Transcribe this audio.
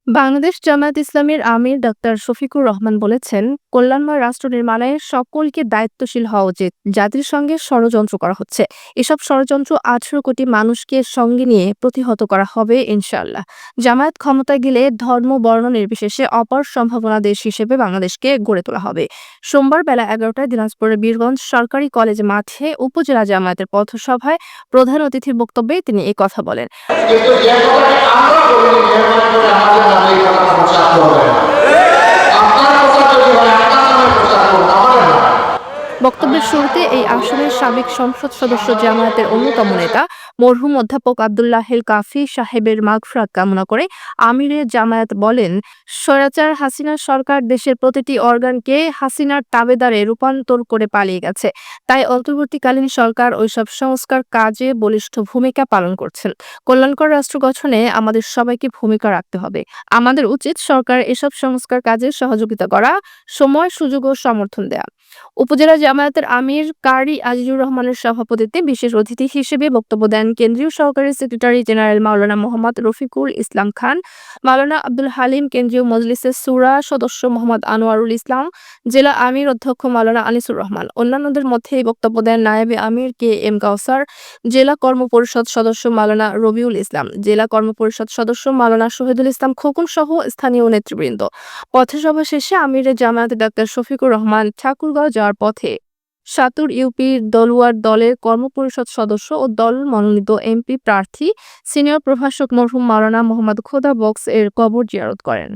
বাংলাদেশ জামায়াত ইসলামীর আমির ডাক্তার শফিকুর রহমান বলেছেন, কল্যাণময় রাষ্ট্র নির্মাণে সকলকে দায়িত্বশীল হওয়া উচিত। জাতির সঙ্গে ষড়যন্ত্র করা হচ্ছে। এসব ষড়যন্ত্র ১৮ কোটি মানুষকে সঙ্গে নিয়ে প্রতিহত করা হবে ইনশাআল্লাহ। জামায়াত ক্ষমতায় গেলে ধর্ম বর্ণ নির্বিশেষে অপার সম্ভাবনা দেশ হিসেবে বাংলাদেশকে গড়ে তোলা হবে। সোমবার বেলা ১১টায় দিনাজপুরের বীরগঞ্জ সরকারি কলেজ মাঠে উপজেলা জামায়াতের পথসভায় প্রধান অতিথির বক্তব্যে তিনি এ কথা বলেন। কিন্তু যে কথাটি আমরা বলিনি মেহরবানি করে আমাদের নামে এই কথা প্রচার করবেন না। আপনার কথা যদি হয় আপনার নামে প্রচার করুন, আমাদের না। বক্তব্যের শুরুতে এই আসনের সাবেক সংসদ সদস্য জামায়াতের অন্যতম নেতা মরহুম অধ্যাপক আব্দুল্লাহিল কাফি সাহেবের মাগফিরাত কামনা করে আমিরে জামায়াত বলেন, স্বৈরাচার হাসিনার সরকার দেশের প্রতিটি অর্গানকে হাসিনার তাবেদারে রূপান্তর করে পালিয়ে গেছে। তাই অন্তর্বর্তীকালীন সরকার ওইসব সংস্কার কাজে বলিষ্ঠ ভূমিকা পালন করছেন। কল্যাণকর রাষ্ট্র গঠনে আমাদের সবাইকে ভূমিকা রাখতে হবে। আমাদের উচিত সরকার এসব সংস্কার কাজে সহযোগিতা করা, সময় সুযোগ ও সমর্থন দেয়া। উপজেলা জামায়াতের আমির কারি আজিজুর রহমানের সভাপতিত্বে বিশেষ অতিথি হিসেবে বক্তব্য দেন কেন্দ্রীয় সহকারী সেক্রেটারি জেনারেল মাওলানা মোহাম্মদ রফিকুল ইসলাম খান, মাওলানা আব্দুল হালিম, কেন্দ্রীয় মজলিসের শুরা সদস্য মোহাম্মদ আনোয়ারুল ইসলাম, জেলা আমির অধ্যক্ষ মাওলানা আনিসুর রহমান। অন্যান্যদের মধ্যে এই বক্তব্য দেন নায়েবে আমির কে এম কাউসার, জেলা কর্মপরিষদ সদস্য মাওলানা রবিউল ইসলাম, জেলা কর্মপরিষদ সদস্য মাওলানা শহীদুল ইসলাম খোকন সহ স্থানীয় নেতৃবৃন্দ। পথসভা শেষে আমিরে জামায়াত ডাক্তার শফিকুর রহমান ঠাকুরগাঁও যাওয়ার পথে সাতুর ইউপির দলুয়ার দলের কর্মপরিষদ সদস্য ও দল মনোনীত এমপি প্রার্থী সিনিয়র প্রভাষক মরহুম মাওলানা মোহাম্মদ খোদা বক্স এর কবর জিয়ারত করেন।